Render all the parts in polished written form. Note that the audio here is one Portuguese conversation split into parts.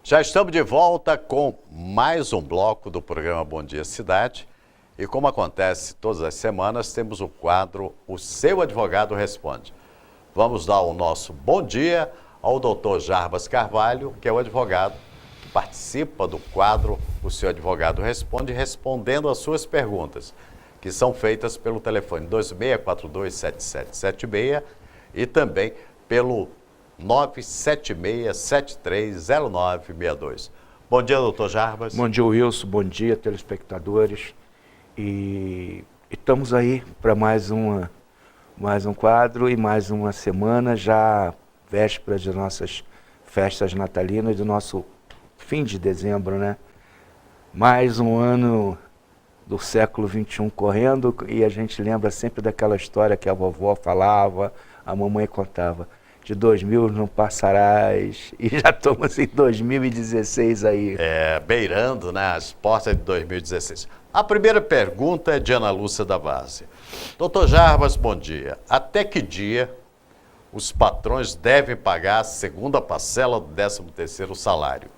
Já estamos de volta com mais um bloco do programa Bom Dia Cidade. E como acontece todas as semanas, temos o quadro O Seu Advogado Responde. Vamos dar o nosso bom dia ao doutor Jarbas Carvalho, que é o advogado que participa do quadro O Seu Advogado Responde, respondendo às suas perguntas, que são feitas pelo telefone 26427776 e também pelo 976730962. Bom dia, doutor Jarbas. Bom dia, Wilson. Bom dia, telespectadores. E estamos aí para mais um quadro e mais uma semana, já véspera de nossas festas natalinas, do nosso fim de dezembro, né? Mais um ano do século XXI correndo, e a gente lembra sempre daquela história que a vovó falava, a mamãe contava. De 2000 não passarás, e já estamos em 2016 aí. Beirando, né, as portas de 2016. A primeira pergunta é de Ana Lúcia da Várzea. Doutor Jarbas, bom dia. Até que dia os patrões devem pagar a segunda parcela do 13º salário?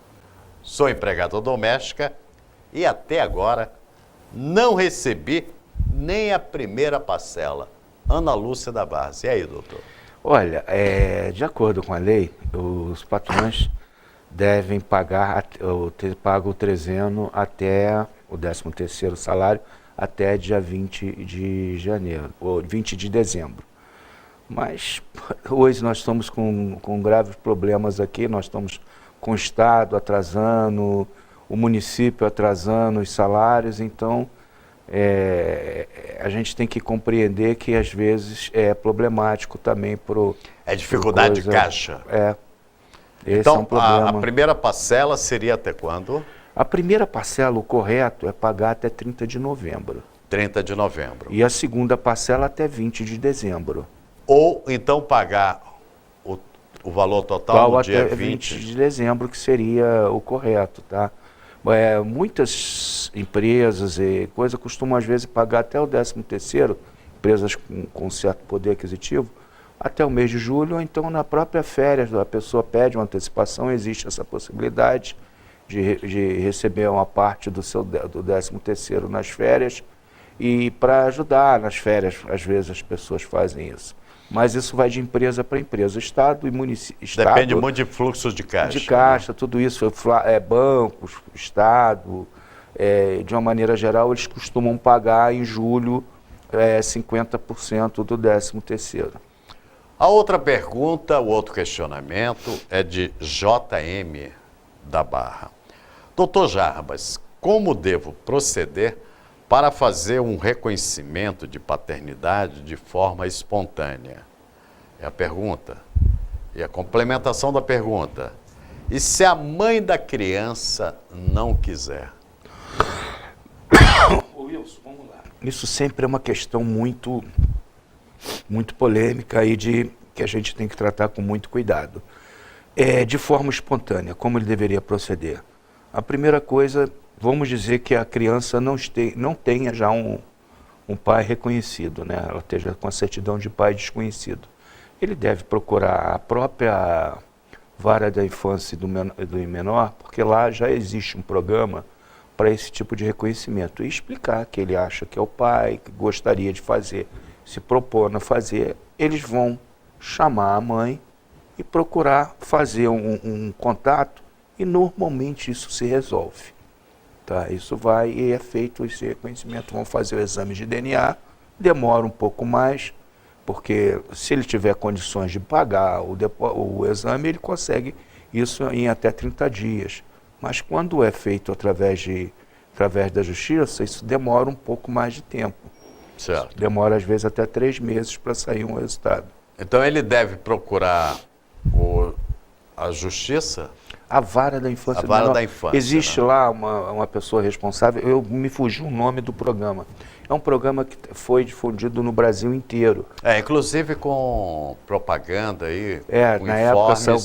Sou empregada doméstica e até agora não recebi nem a primeira parcela. Ana Lúcia da Várzea. E aí, doutor? Olha, de acordo com a lei, os patrões devem pagar, ter pago o trezeno até o 13º salário, até dia 20 de janeiro, ou 20 de dezembro. Mas hoje nós estamos com graves problemas aqui, nós estamos com o Estado atrasando, o município atrasando os salários, então a gente tem que compreender que às vezes é problemático também É dificuldade de caixa? Esse então, é um problema. A primeira parcela seria até quando? A primeira parcela, o correto, é pagar até 30 de novembro. 30 de novembro. E a segunda parcela até 20 de dezembro. Ou então pagar o valor total no dia até 20 de dezembro, que seria o correto, tá? Muitas empresas e coisas costumam às vezes pagar até o 13º, empresas com certo poder aquisitivo, até o mês de julho, ou então na própria férias, a pessoa pede uma antecipação, existe essa possibilidade de receber uma parte do 13º nas férias, e para ajudar nas férias, às vezes as pessoas fazem isso. Mas isso vai de empresa para empresa, Estado e município. Depende muito de fluxos de caixa. De caixa, né? Tudo isso, bancos, Estado, de uma maneira geral, eles costumam pagar em julho 50% do 13º. A outra pergunta, o outro questionamento é de JM da Barra. Doutor Jarbas, como devo proceder para fazer um reconhecimento de paternidade de forma espontânea? É a pergunta. E a complementação da pergunta. E se a mãe da criança não quiser? Wilson, vamos lá. Isso sempre é uma questão muito polêmica e que a gente tem que tratar com muito cuidado. De forma espontânea, como ele deveria proceder? A primeira coisa, vamos dizer que a criança não tenha já um pai reconhecido, né? Ela esteja com a certidão de pai desconhecido. Ele deve procurar a própria vara da infância e do menor, porque lá já existe um programa para esse tipo de reconhecimento. E explicar que ele acha que é o pai, que gostaria de fazer, se propor a fazer, eles vão chamar a mãe e procurar fazer um contato, e normalmente isso se resolve. Tá? Isso vai e é feito esse reconhecimento, vão fazer o exame de DNA, demora um pouco mais, porque se ele tiver condições de pagar o exame, ele consegue isso em até 30 dias. Mas quando é feito através da justiça, isso demora um pouco mais de tempo. Certo. Demora às vezes até 3 meses para sair um resultado. Então ele deve procurar a justiça? A vara da infância. A vara da infância. Existe, né, lá uma pessoa responsável, me fugiu o nome do programa. É um programa que foi difundido no Brasil inteiro. Inclusive com propaganda aí, com na época saiu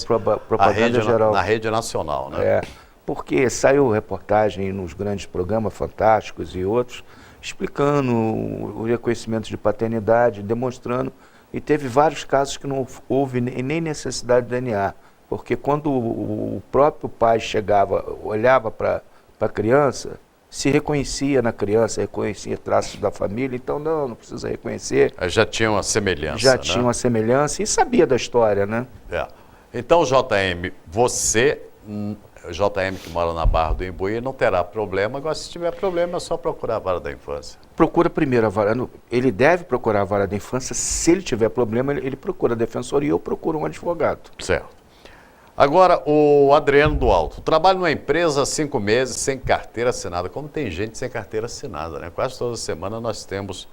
propaganda geral. Na rede nacional, né? Porque saiu reportagem nos grandes programas fantásticos e outros, explicando o reconhecimento de paternidade, demonstrando, e teve vários casos que não houve nem necessidade de DNA. Porque quando o próprio pai chegava, olhava para a criança, se reconhecia na criança, reconhecia traços da família, então não precisa reconhecer. Aí já tinha uma semelhança, Já né? tinha uma semelhança e sabia da história, né? É. Então, JM, você, JM que mora na Barra do Imbuí, não terá problema. Agora, se tiver problema, é só procurar a Vara da Infância. Procura primeiro a vara, ele deve procurar a vara da infância. Se ele tiver problema, ele procura a defensoria ou procura um advogado. Certo. Agora, o Adriano do Alto. Trabalho numa empresa há 5 meses sem carteira assinada. Como tem gente sem carteira assinada, né? Quase toda semana nós temos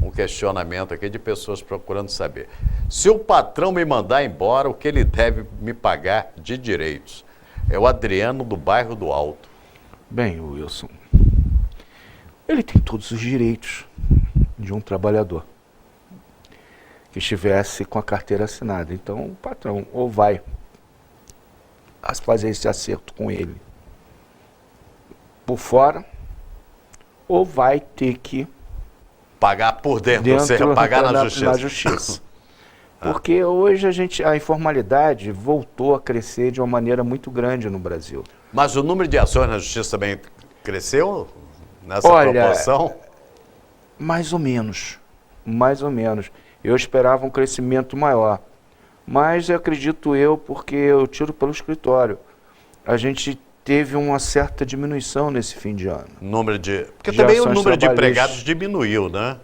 um questionamento aqui de pessoas procurando saber. Se o patrão me mandar embora, o que ele deve me pagar de direitos? É o Adriano do bairro do Alto. Bem, Wilson, ele tem todos os direitos de um trabalhador que estivesse com a carteira assinada. Então, o patrão ou vai fazer esse acerto com ele por fora, ou vai ter que Pagar por dentro, ou seja, pagar na justiça. Na justiça. Porque hoje a informalidade voltou a crescer de uma maneira muito grande no Brasil. Mas o número de ações na justiça também cresceu nessa Olha, proporção? Mais ou menos. Mais ou menos. Eu esperava um crescimento maior. Mas eu acredito porque eu tiro pelo escritório. A gente teve uma certa diminuição nesse fim de ano. Porque de também o ações número de trabalhistas. empregados diminuiu, né?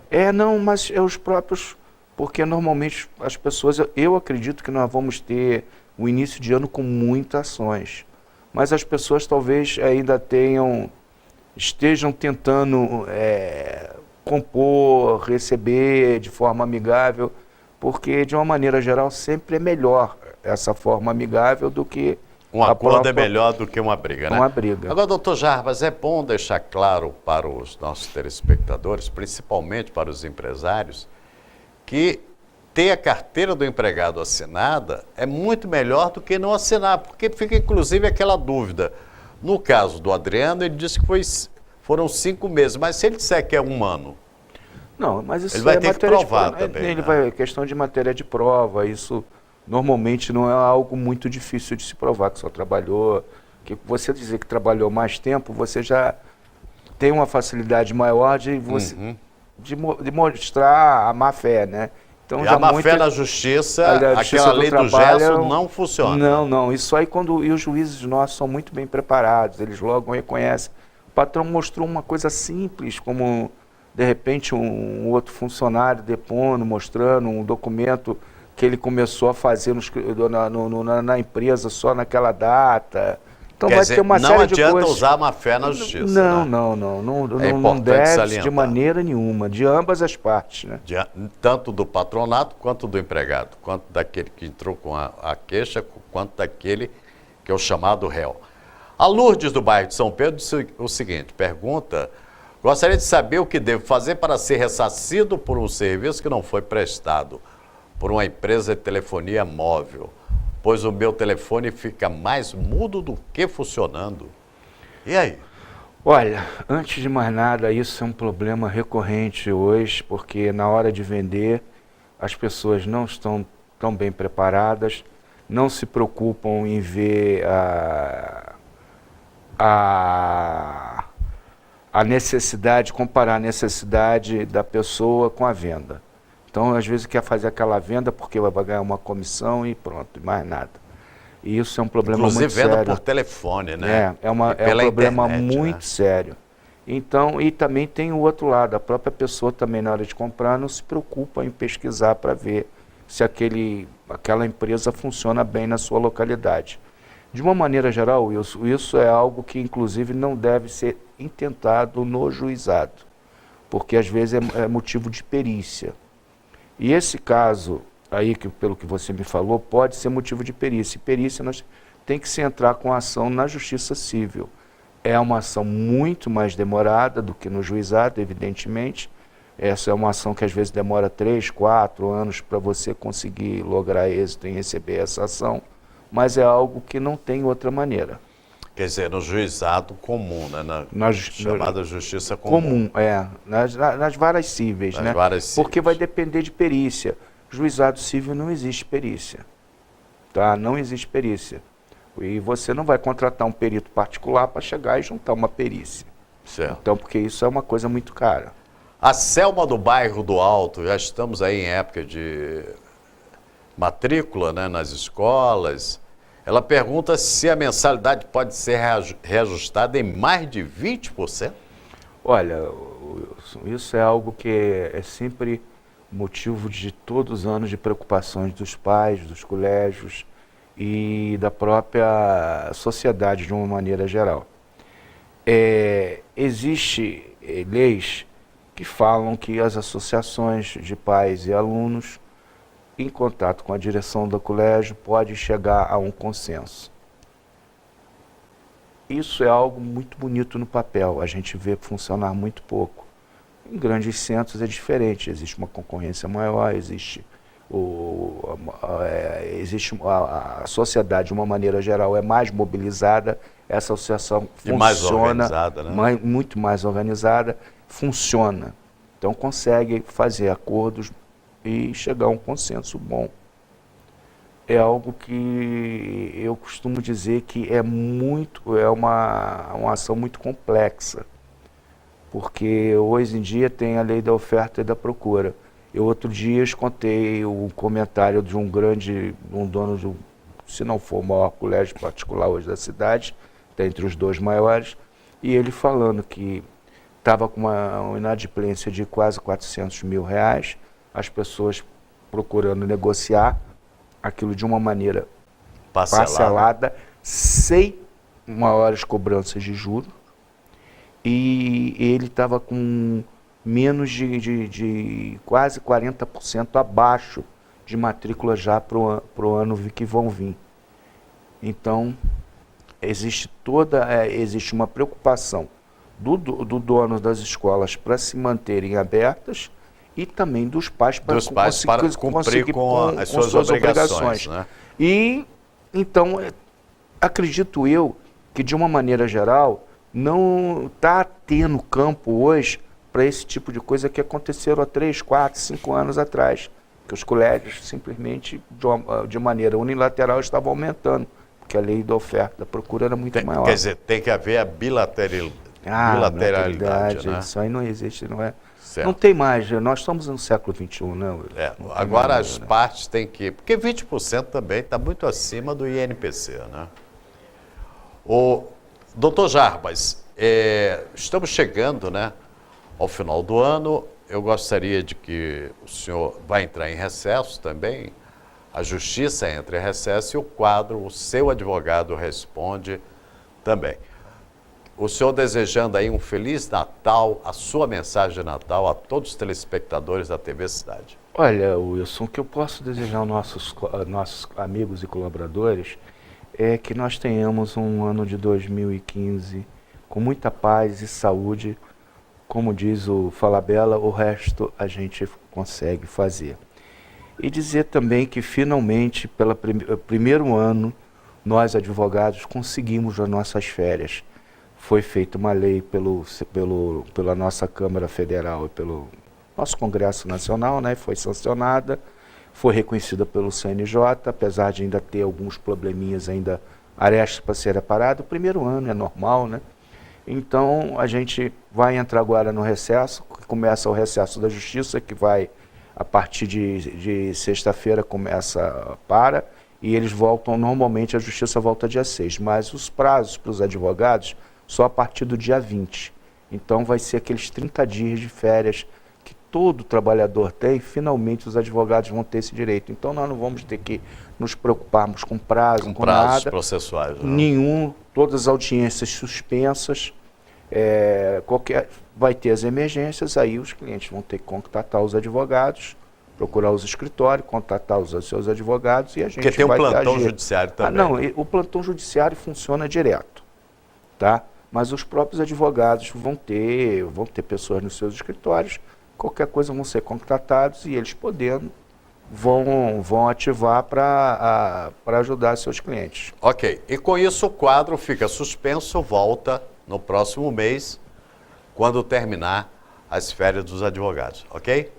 Mas é os próprios... Porque normalmente as pessoas... Eu acredito que nós vamos ter o início de ano com muitas ações. Mas as pessoas talvez ainda estejam tentando compor, receber de forma amigável, porque de uma maneira geral sempre é melhor essa forma amigável do que um acordo é melhor do que uma briga, né? Uma briga. Agora, doutor Jarbas, é bom deixar claro para os nossos telespectadores, principalmente para os empresários, que ter a carteira do empregado assinada é muito melhor do que não assinar, porque fica inclusive aquela dúvida. No caso do Adriano, ele disse que foram 5 meses, mas se ele disser que é 1 ano, não, mas isso ele vai ter que provar também. Ele vai, questão de matéria de prova, isso normalmente não é algo muito difícil de se provar, que só trabalhou, que você dizer que trabalhou mais tempo, você já tem uma facilidade maior de mostrar a má fé, né? Então, e a má fé na justiça, aquela lei do gesto não funciona. Não, isso aí e os juízes nossos são muito bem preparados, eles logo reconhecem. O patrão mostrou uma coisa simples, como de repente um outro funcionário depondo, mostrando um documento que ele começou a fazer na empresa só naquela data. Então vai ter uma série de coisas. Não adianta usar a má fé na justiça. Não deve salientar. De maneira nenhuma, de ambas as partes, né? Tanto do patronato quanto do empregado, quanto daquele que entrou com a queixa, quanto daquele que é o chamado réu. A Lourdes do bairro de São Pedro disse o seguinte, pergunta: gostaria de saber o que devo fazer para ser ressarcido por um serviço que não foi prestado por uma empresa de telefonia móvel, pois o meu telefone fica mais mudo do que funcionando. E aí? Olha, antes de mais nada, isso é um problema recorrente hoje, porque na hora de vender, as pessoas não estão tão bem preparadas, não se preocupam em ver a necessidade, comparar a necessidade da pessoa com a venda. Então, às vezes, quer fazer aquela venda porque vai ganhar uma comissão e pronto, mais nada. E isso é um problema muito sério. Inclusive, venda por telefone, né? É um problema muito sério. Então, e também tem o outro lado, a própria pessoa também, na hora de comprar, não se preocupa em pesquisar para ver se aquela empresa funciona bem na sua localidade. De uma maneira geral, isso é algo que, inclusive, não deve ser intentado no juizado, porque, às vezes, é motivo de perícia. E esse caso aí, pelo que você me falou, pode ser motivo de perícia. E perícia nós tem que se entrar com a ação na justiça civil. É uma ação muito mais demorada do que no juizado, evidentemente. Essa é uma ação que às vezes demora 3, 4 anos para você conseguir lograr êxito em receber essa ação, mas é algo que não tem outra maneira. Quer dizer, no juizado comum, né? Chamada justiça comum. Nas varas cíveis, né? Porque vai depender de perícia. Juizado civil não existe perícia. tá? Não existe perícia. E você não vai contratar um perito particular para chegar e juntar uma perícia. Certo. Então, porque isso é uma coisa muito cara. A Selma do bairro do Alto, já estamos aí em época de matrícula, né, nas escolas. Ela pergunta se a mensalidade pode ser reajustada em mais de 20%. Olha, Wilson, isso é algo que é sempre motivo de todos os anos de preocupações dos pais, dos colégios e da própria sociedade de uma maneira geral. Existem leis que falam que as associações de pais e alunos, em contato com a direção do colégio, pode chegar a um consenso. Isso é algo muito bonito no papel, a gente vê funcionar muito pouco. Em grandes centros é diferente, existe uma concorrência maior, existe a sociedade, de uma maneira geral, é mais mobilizada, essa associação funciona, mais organizada, né? Muito mais organizada, funciona. Então consegue fazer acordos e chegar a um consenso bom. É algo que eu costumo dizer que é uma ação muito complexa, porque hoje em dia tem a lei da oferta e da procura. Eu outro dia escutei o comentário de um dono de, se não for o maior colégio particular hoje da cidade, está entre os dois maiores, e ele falando que estava com uma inadimplência de quase R$400 mil, as pessoas procurando negociar aquilo de uma maneira parcelada, sem maiores cobranças de juros, e ele estava com menos de quase 40% abaixo de matrícula já para o ano que vão vir. Então, existe uma preocupação do dono das escolas para se manterem abertas e também dos pais para cumprir com as suas obrigações. Né? E, então, acredito eu que, de uma maneira geral, não está tendo campo hoje para esse tipo de coisa que aconteceram há 3, 4, 5 anos atrás, que os colégios simplesmente, de maneira unilateral, estavam aumentando, porque a lei da oferta, da procura era muito maior. Quer dizer, tem que haver a bilateralidade, né? Isso aí não existe, não é? Certo. Não tem mais, nós estamos no século XXI, né? Agora as partes têm que... Porque 20% também está muito acima do INPC, né? Doutor Jarbas, estamos chegando, né, ao final do ano. Eu gostaria de que o senhor vai entrar em recesso também. A Justiça entra em recesso e o quadro, o seu advogado responde também. O senhor desejando aí um Feliz Natal, a sua mensagem de Natal a todos os telespectadores da TV Cidade. Olha, Wilson, o que eu posso desejar aos nossos amigos e colaboradores é que nós tenhamos um ano de 2015 com muita paz e saúde. Como diz o Falabella, o resto a gente consegue fazer. E dizer também que finalmente, pelo primeiro ano, nós advogados conseguimos as nossas férias. Foi feita uma lei pela nossa Câmara Federal e pelo nosso Congresso Nacional, né? Foi sancionada, foi reconhecida pelo CNJ, apesar de ainda ter alguns probleminhas, ainda arestas para ser reparado. O primeiro ano é normal, né? Então, a gente vai entrar agora no recesso, começa o recesso da Justiça, que vai, a partir de sexta-feira, e eles voltam, normalmente a Justiça volta dia 6, mas os prazos para os advogados só a partir do dia 20. Então, vai ser aqueles 30 dias de férias que todo trabalhador tem, finalmente os advogados vão ter esse direito. Então, nós não vamos ter que nos preocuparmos com prazo, com prazos nada, processuais. Não? Nenhum, todas as audiências suspensas, vai ter as emergências, aí os clientes vão ter que contatar os advogados, procurar os escritórios, contatar os seus advogados e a gente vai Porque tem um plantão judiciário também. Não, o plantão judiciário funciona direto, tá? Mas os próprios advogados vão ter pessoas nos seus escritórios, qualquer coisa vão ser contratados e eles vão ativar para ajudar seus clientes. Ok, e com isso o quadro fica suspenso, volta no próximo mês, quando terminar as férias dos advogados, ok?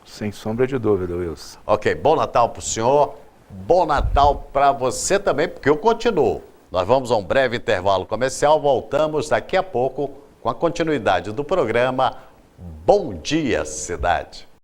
Sem sombra de dúvida, Wilson. Ok, bom Natal para o senhor, Bom Natal para você também, porque eu continuo. Nós vamos a um breve intervalo comercial, voltamos daqui a pouco com a continuidade do programa Bom Dia Cidade.